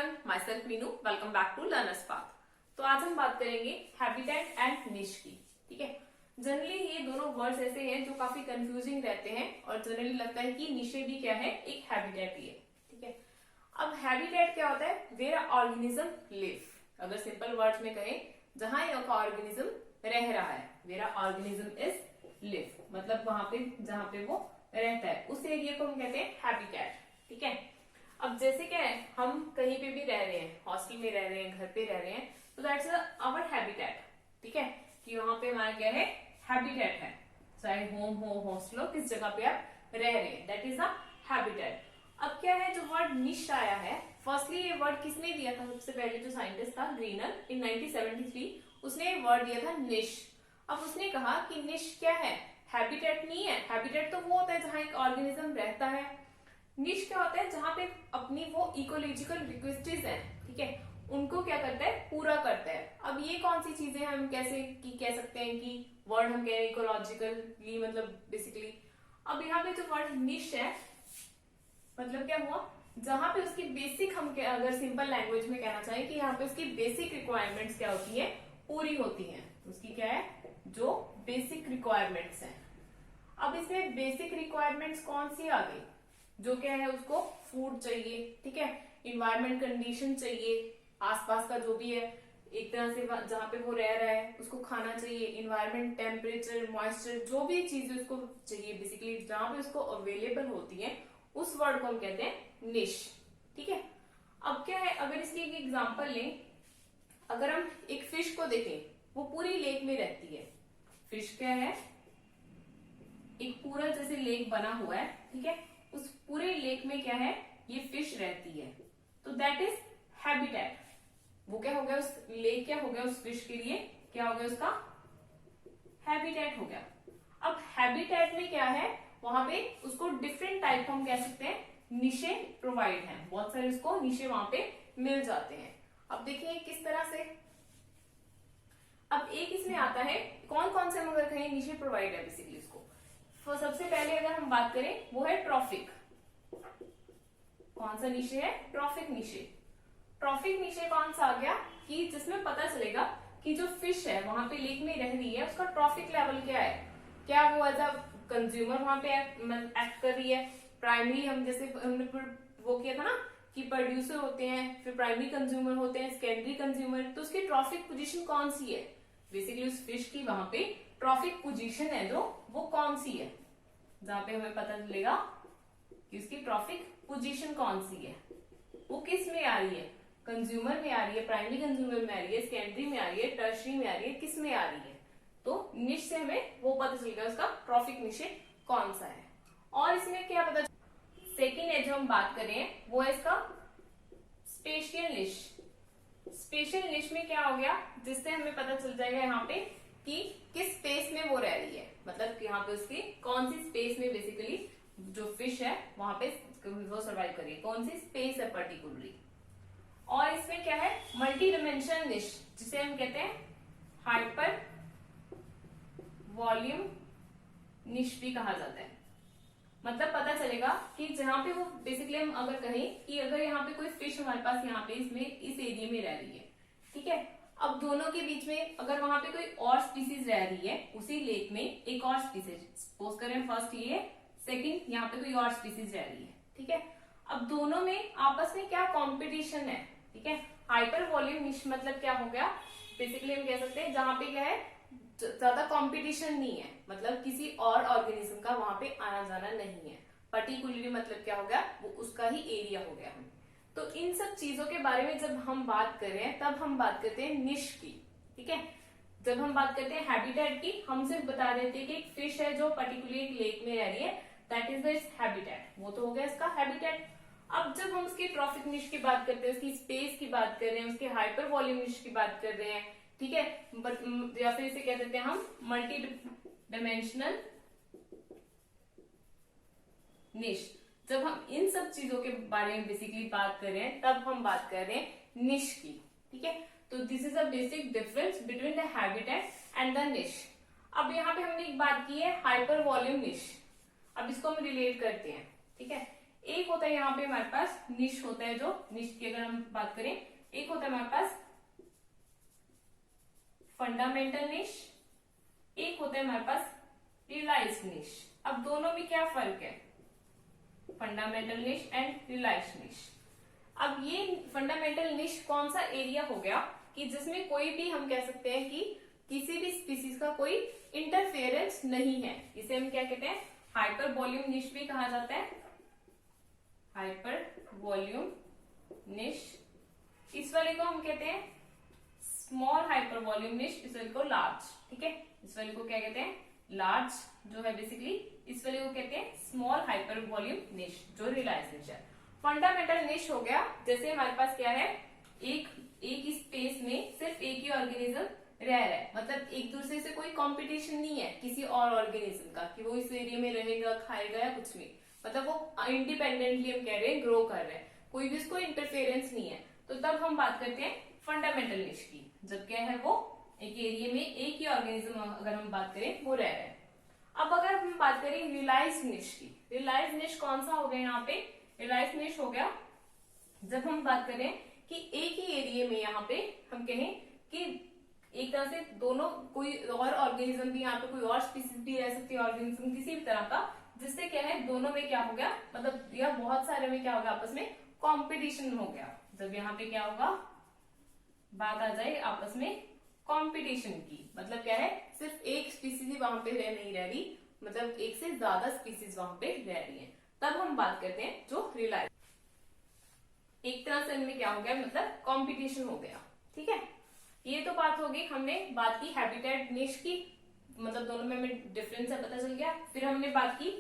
Everyone, myself Meenu. Welcome back to learners path. तो आज हम बात करेंगे हैबिटेट एंड निश की। ठीक है, जनरली ये दोनों वर्ड्स ऐसे हैं जो काफी कंफ्यूजिंग रहते हैं और जनरली लगता है कि निशे भी क्या है, एक हैबिटेट ही है। ठीक है, अब हैबिटेट क्या होता है? Where organism live. अगर सिंपल वर्ड्स में कहें, जहां एक ऑर्गेनिज्म रह रहा है, वेयर ऑर्गेनिज्म इज लिव, मतलब वहां पे जहां पे वो रहता है उस एरिया को हम कहते हैं हैबिटेट। ठीक है, अब जैसे क्या है, हम कहीं पे भी रह रहे हैं, हॉस्टल में रह रहे हैं, घर पे रह रहे हैं, तो दैट्स आवर हैबिटेट। ठीक है, कि वहां पे हमारा क्या है, हैबिटेट है। चाहे होम हो, हॉस्टल हो, किस जगह पे आप रह रहे हैं, दैट इज अ हैबिटेट। अब क्या है, जो वर्ड निश आया है, फर्स्टली ये वर्ड किसने दिया था? सबसे पहले जो साइंटिस्ट था ग्रीनर, इन 1973 उसने ये वर्ड दिया था निश। अब उसने कहा कि निश क्या है, हैबिटेट नहीं है। हैबिटेट तो वो होता है जहां एक ऑर्गेनिज्म रहता है। निश क्या होता है, जहां पे अपनी वो इकोलॉजिकल रिक्वेस्टेस हैं, ठीक है, उनको क्या करता है, पूरा करता है। अब ये कौन सी चीजें हम कैसे की कह सकते हैं कि वर्ड हम कह रहे हैं इकोलॉजिकली, मतलब बेसिकली। अब यहाँ पे जो वर्ड निश है, मतलब क्या हुआ, जहां पे उसकी बेसिक, हम अगर सिंपल लैंग्वेज में कहना चाहें कि यहाँ पे उसकी बेसिक रिक्वायरमेंट्स क्या होती है, पूरी होती है। उसकी क्या है, जो बेसिक रिक्वायरमेंट्स हैं। अब इसमें बेसिक रिक्वायरमेंट्स कौन सी आ गई? जो क्या है, उसको फूड चाहिए, ठीक है, इन्वायरमेंट कंडीशन चाहिए, आसपास का जो भी है, एक तरह से जहां पे वो रह रहा है उसको खाना चाहिए, इन्वायरमेंट, टेम्परेचर, मॉइस्चर, जो भी चीजें उसको चाहिए बेसिकली, जहां पे उसको अवेलेबल होती है, उस वर्ड को हम कहते हैं निश। ठीक है, अब क्या है, अगर इसकी एक एग्जांपल लें, अगर हम एक फिश को देखें, वो पूरी लेक में रहती है। फिश क्या है, एक पूरा जैसे लेक बना हुआ है, ठीक है, उस पूरे लेक में क्या है, ये फिश रहती है, तो दैट इज हैबिटेट। वो क्या हो गया, उस लेक क्या हो गया, उस फिश के लिए क्या हो गया, उसका हैबिटेट हो गया। अब हैबिटेट में क्या है, वहां पे उसको डिफरेंट टाइप हम कह सकते हैं निशे प्रोवाइड हैं, बहुत सारे उसको निशे वहां पे मिल जाते हैं। अब देखिए किस तरह से। अब एक इसमें आता है, कौन कौन से हम अगर कहें निशे प्रोवाइड है बेसिकली उसको, तो सबसे पहले अगर हम बात करें वो है ट्रॉफिक। कौन सा निशे है? ट्रॉफिक निशे। ट्रॉफिक निशे कौन सा आ गया कि जिसमें पता चलेगा कि जो फिश है वहां पे लेक में रह रही है, उसका ट्रॉफिक लेवल क्या है, क्या वो एज अ कंज्यूमर वहां पे एक्ट कर रही है। प्राइमरी, हम जैसे हमने वो किया था ना कि प्रोड्यूसर होते हैं, फिर प्राइमरी कंज्यूमर होते हैं, सेकेंडरी कंज्यूमर, तो उसकी ट्रॉफिक पोजीशन कौन सी है, बेसिकली उस फिश की वहां पे ट्रॉफिक पोजीशन है जो, वो कौन सी है, जहां पे हमें पता चलेगा कि उसकी ट्रॉफिक पोजीशन कौन सी है, वो किस में आ रही है, कंज्यूमर में आ रही है, प्राइमरी कंज्यूमर में आ रही है, सेकेंडरी में आ रही है, टर्शरी में आ रही है, किस में आ रही है। तो निश से हमें वो पता चलेगा उसका ट्रॉफिक निशे कौन सा है। और इसमें क्या पता, सेकेंड है जो हम बात कर रहे हैं वो है इसका स्पेशियल निश। स्पेशल निश में क्या हो गया, जिससे हमें पता चल जाएगा यहाँ पे कि किस स्पेस में वो रह रही है, मतलब यहाँ पे उसकी कौन सी स्पेस में बेसिकली जो फिश है वहां पे वो सर्वाइव करिए, कौन सी स्पेस है पर्टिकुलरली। और इसमें क्या है, मल्टी डिमेंशनल निश, जिसे हम कहते हैं हाइपर वॉल्यूम निश भी कहा जाता है। मतलब पता चलेगा कि जहां पे वो बेसिकली, हम अगर कहें कि अगर यहाँ पे कोई फिश हमारे पास यहाँ पे इसमें इस एरिया में रह रही है, ठीक है, अब दोनों के बीच में अगर वहां पे कोई और स्पीसीज रह रही है, उसी लेक में एक और स्पीसीज, सपोज करें फर्स्ट ये, सेकंड यहाँ पे कोई और स्पीसीज रह रही है, ठीक है, अब दोनों में आपस में क्या कंपटीशन है, ठीक है। हाइपर वॉल्यूम निश मतलब क्या हो गया, बेसिकली हम कह सकते हैं जहां पे क्या है, ज्यादा कंपटीशन नहीं है, मतलब किसी और ऑर्गेनिज्म का वहां पे आना जाना नहीं है, पर्टिकुलरली मतलब क्या हो गया, वो उसका ही एरिया हो गया। तो इन सब चीजों के बारे में जब हम बात कर रहे हैं, तब हम बात करते हैं निश की। ठीक है, जब हम बात करते हैं हैबिटेट की, हम सिर्फ बता देते हैं कि एक फिश है जो पर्टिकुलरली एक लेक में रह रही है, दैट इज द हैबिटेट, वो तो हो गया इसका हैबिटेट। अब जब हम उसकी ट्रॉफिक निश की बात करते हैं, उसकी स्पेस की बात कर रहे हैं, उसके हाइपर वॉल्यूम निश की बात कर रहे हैं, ठीक है, या फिर इसे कह देते हैं हम मल्टी डायमेंशनल निश। जब हम इन सब चीजों के बारे में बेसिकली बात कर रहे हैं, तब हम बात कर रहे हैं निश की। ठीक है, तो this is a basic difference between the habitat and the निश। अब यहाँ पे हमने एक बात की है हाइपर वॉल्यूम निश, अब इसको हम रिलेट करते हैं। ठीक है, एक होता है यहाँ पे हमारे पास निश होता है, जो निश की अगर हम बात करें, एक होता है हमारे पास फंडामेंटल निश, एक होता है हमारे पास रियलाइज्ड निश। अब दोनों में क्या फर्क है, फंडामेंटल निश एंड रियलाइज्ड निश। अब ये फंडामेंटल निश कौन सा एरिया हो गया कि जिसमें कोई भी हम कह सकते हैं कि किसी भी स्पीसीज का कोई इंटरफेरेंस नहीं है। इसे हम क्या कहते हैं, हाइपर वॉल्यूम निश भी कहा जाता है, हाइपर वॉल्यूम निश। इस वाले को हम कहते हैं स्मॉल हाइपर वॉल्यूम निश, इस वाले को लार्ज। ठीक है, इस वाले को क्या कहते हैं, लार्ज जो है बेसिकली, इस वाले को कहते हैं स्मॉल हाइपर वॉल्यूम निश, जो रियलाइज्ड निश है। फंडामेंटल निश हो गया, जैसे हमारे पास क्या है, एक स्पेस में सिर्फ एक ही ऑर्गेनिज्म रह रहा है, मतलब एक दूसरे से कोई कंपटीशन नहीं है किसी और ऑर्गेनिज्म का कि वो इस एरिया में रहेगा, खाएगा या कुछ भी, मतलब वो इंडिपेंडेंटली हम कह रहे हैं ग्रो कर रहे हैं, कोई भी उसको इंटरफेरेंस नहीं है। तो तब हम बात करते हैं फंडामेंटल निश की, जब क्या है वो एक एरिया में एक ही ऑर्गेनिज्म अगर हम बात करें वो रह रहा है। अब अगर हम बात करें रियलाइज्ड निश की, रियलाइज्ड निश कौन सा हो गया यहाँ पे, रियलाइज्ड निश हो गया जब हम बात करें कि एक ही एरिया में यहाँ पे हम कहें कि एक तरह से दोनों, कोई और ऑर्गेनिज्म भी यहाँ पे, कोई और स्पीसीज भी रह सकती है, ऑर्गेनिज्म किसी भी तरह का, जिससे क्या है दोनों में क्या हो गया, मतलब यह बहुत सारे में क्या होगा, आपस में कंपटीशन हो गया। जब यहाँ पे क्या होगा, बात आ जाए आपस में कंपटीशन की, मतलब क्या है, सिर्फ एक स्पीसीज ही वहां पे नहीं रह रही, मतलब एक से ज्यादा स्पीसीज वहां पे रह रही है, तब हम बात करते हैं जो रियलाइज। एक तरह से इनमें क्या हो गया, मतलब कंपटीशन हो गया। ठीक है, ये तो बात होगी, हमने बात की हैबिटेट निश की, मतलब दोनों में हमें डिफरेंस है पता चल गया। फिर हमने बात की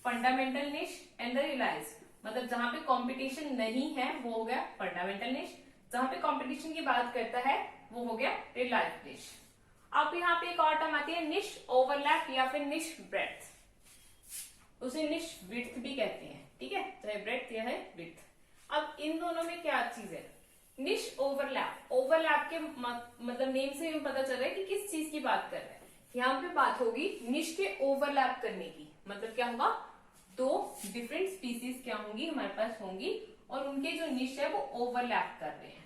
फंडामेंटल निश एंड द रियलाइज्ड, मतलब जहां पे कंपटीशन नहीं है वो हो गया फंडामेंटल निश, जहां पे कंपटीशन की बात करता है वो हो गया रियलाइज्ड निश। अब यहाँ पे एक और टर्म आती है निश ओवरलैप या फिर निश ब्रेड्थ, उसे निश विड्थ भी कहते हैं। ठीक है, चाहे ब्रेड्थ या है विड्थ। अब इन दोनों में क्या चीज है, निश ओवरलैप, ओवरलैप के मतलब नेम से हमें पता चल रहा है कि किस चीज की बात कर रहे हैं। यहाँ पे बात होगी निश के ओवरलैप करने की, मतलब क्या होगा, दो डिफरेंट स्पीसीज क्या होंगी हमारे पास होंगी और उनके जो निश है वो ओवरलैप कर रहे हैं।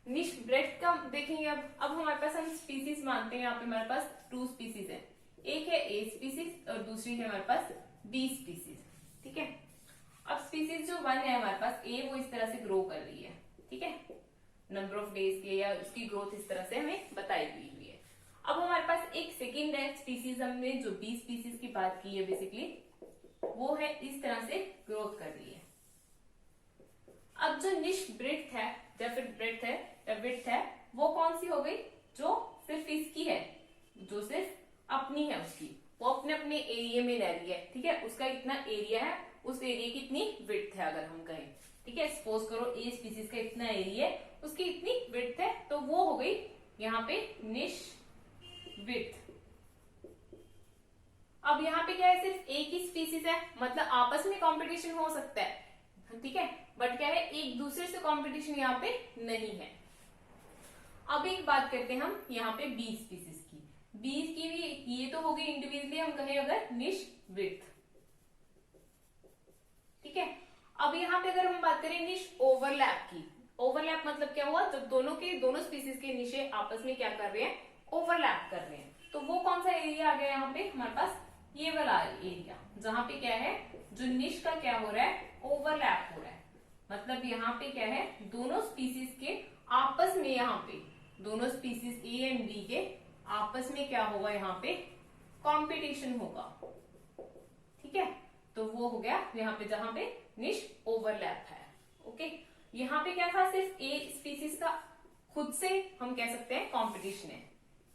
निश ब्रेड्थ का देखेंगे। अब हमारे पास हम स्पीसीज मानते हैं, यहाँ पे हमारे पास 2 स्पीसीज है, एक है ए स्पीसीज और दूसरी है हमारे पास बी स्पीसीज। ठीक है, अब स्पीसीज जो 1 है हमारे पास ए, वो इस तरह से ग्रो कर रही है। ठीक है, नंबर ऑफ डेज के या उसकी ग्रोथ इस तरह से हमें बताई गई हुई है। अब हमारे पास एक सेकेंड है स्पीसीज, हमने जो बी स्पीसीज की बात की है बेसिकली, वो है इस तरह से ग्रोथ कर रही है। अब जो निश ब्रेड्थ है या फिर ब्रेड्थ है या विड्थ है, वो कौन सी हो गई, जो सिर्फ इसकी है, जो सिर्फ अपनी है उसकी, वो अपने अपने एरिया में रह रही है। ठीक है, उसका इतना एरिया है, उस एरिया की इतनी विड्थ है अगर हम कहें। ठीक है, सपोज करो ए स्पीसीज का इतना एरिया है, उसकी इतनी विड्थ है, तो वो हो गई यहाँ पे निश विड्थ। अब यहाँ पे क्या है, सिर्फ एक ही स्पीसीज है, मतलब आपस में कंपटीशन हो सकता है। ठीक है, बट क्या है, एक दूसरे से कंपटीशन यहाँ पे नहीं है। अब एक बात करते हैं हम यहाँ पे बी स्पीसीज की, बी की भी ये तो हो गई इंडिविजुअली हम कहें अगर निश विड्थ। ठीक है, अब यहाँ पे अगर हम बात करें निश ओवरलैप की, ओवरलैप मतलब क्या हुआ, जब दोनों स्पीसीज के निशे आपस में क्या कर रहे हैं, ओवरलैप कर रहे हैं, तो वो कौन सा एरिया आ गया यहाँ पे हमारे पास, ये वाला एरिया, जहां पे क्या है, जो निश का क्या हो रहा है, ओवरलैप हो रहा है। मतलब यहाँ पे क्या है, दोनों स्पीसीज के आपस में, यहाँ पे दोनों स्पीसीज ए एंड बी के आपस में क्या होगा, यहाँ पे कंपटीशन होगा। ठीक है, तो वो हो गया यहाँ पे जहां पे निश ओवरलैप है। ओके, यहाँ पे क्या था, सिर्फ ए स्पीसीज का खुद से हम कह सकते हैं कंपटीशन है,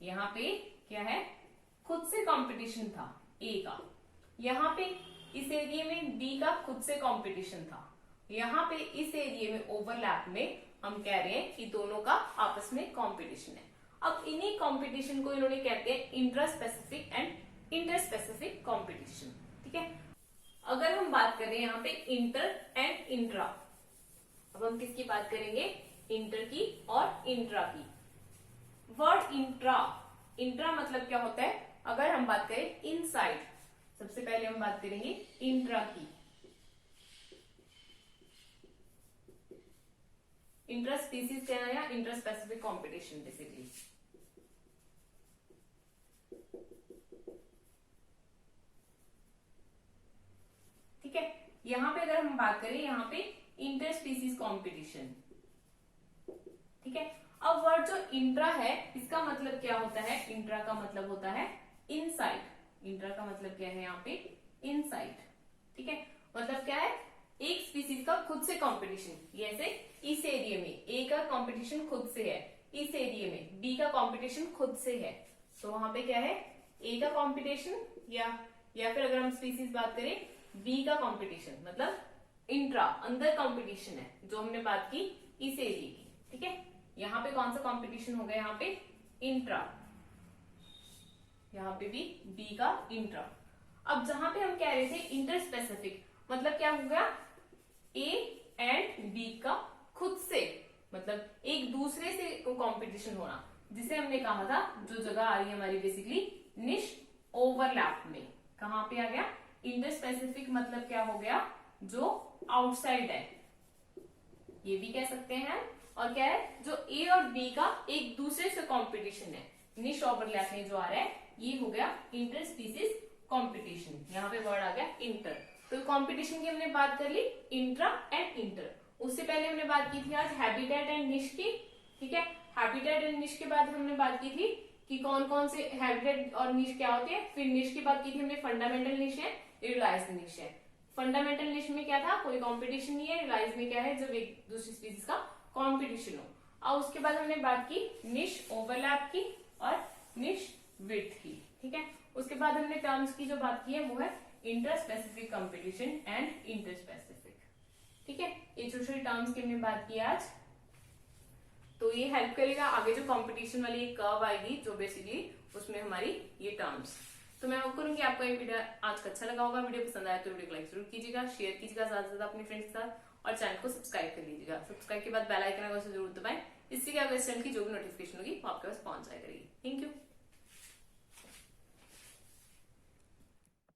यहाँ पे क्या है, खुद से कंपटीशन था ए का, यहाँ पे इस एरिया में बी का खुद से कंपटीशन था, यहाँ पे इस एरिया में ओवरलैप में हम कह रहे हैं कि दोनों का आपस में कंपटीशन है। अब इन्हीं कंपटीशन को इन्होंने कहते हैं intra specific and inter specific competition. ठीक है, अगर हम बात करें यहाँ पे इंटर एंड इंट्रा, अब हम किसकी बात करेंगे, इंटर की और इंट्रा की। वर्ड इंट्रा, इंट्रा मतलब क्या होता है, अगर हम बात करें इनसाइड, सबसे पहले हम बात करेंगे इंट्रा की। इंटर स्पीसीज कहना या इंटर स्पेसिफिक कॉम्पिटिशन बेसिकली। ठीक है, यहाँ पे अगर हम बात करें यहाँ पे इंटर स्पीसीज कॉम्पिटिशन। ठीक है, अब वर्ड जो इंट्रा है इसका मतलब क्या होता है? इंट्रा का मतलब होता है इनसाइड। इंट्रा का मतलब क्या है यहाँ पे? इनसाइड। ठीक है, मतलब क्या है? एक स्पीसीज का खुद से कंपटीशन। जैसे इस एरिया में ए का कंपटीशन खुद से है, इस एरिया में बी का कंपटीशन खुद से है, तो वहां पे क्या है? ए का कंपटीशन या फिर अगर हम स्पीसीज बात करें बी का कंपटीशन, मतलब इंट्रा, अंदर कंपटीशन है जो हमने बात की इस एरिया की। ठीक है, यहाँ पे कौन सा कंपटीशन हो गया? यहाँ पे इंट्रा, यहाँ पे भी बी का इंट्रा। अब जहां पे हम कह रहे थे इंटर स्पेसिफिक, मतलब क्या हो गया? ए एंड बी का खुद से, मतलब एक दूसरे से कंपटीशन होना, जिसे हमने कहा था जो जगह आ रही है हमारी बेसिकली निश ओवरलैप में। कहां पे आ गया? इंटर स्पेसिफिक मतलब क्या हो गया? जो आउटसाइड है, ये भी कह सकते हैं। और क्या है? जो ए और बी का एक दूसरे से कंपटीशन है, निश ओवरलैप में जो आ रहा है, ये हो गया इंटर स्पीसीज कंपटीशन। यहाँ पे वर्ड आ गया इंटर। तो कंपटीशन की हमने बात कर ली, इंट्रा एंड इंटर। उससे पहले हमने बात की थी आज हैबिटेट एंड निश की। ठीक है, हैबिटेट एंड निश के बाद हमने बात की थी कि कौन कौन से हैबिटेट और निश क्या होते हैं। फिर निश की बात की थी हमने, फंडामेंटल निश है, रियलाइज्ड निश है। फंडामेंटल निश में क्या था? कोई कंपटीशन नहीं है। रियलाइज में क्या है? जब एक दूसरी स्पीसीज का कंपटीशन हो। और उसके बाद हमने बात की निश ओवरलैप की और निश विड्थ की। ठीक है, उसके बाद हमने टर्म्स की जो बात की है वो है inter specific competition and inter specific. ठीक है, ये छोटे छोटे टर्म्स की हमने बात की आज, तो ये हेल्प करेगा आगे जो कंपटीशन वाली एक कर्व आएगी, जो बेसिकली उसमें हमारी ये टर्म्स। तो मैं होप करूंगी आपको ये वीडियो आज का अच्छा लगा होगा। वीडियो पसंद आया तो वीडियो को लाइक जरूर कीजिएगा, शेयर कीजिएगा ज्यादा से ज्यादा अपने फ्रेंड्स के साथ, और चैनल को सब्सक्राइब कर लीजिएगा। सब्सक्राइब के बाद बेल आइकन जरूर दबाएं, इससे क्या चैनल की जो भी नोटिफिकेशन होगी वो आपके पास पहुंच जाएगी। Thank you.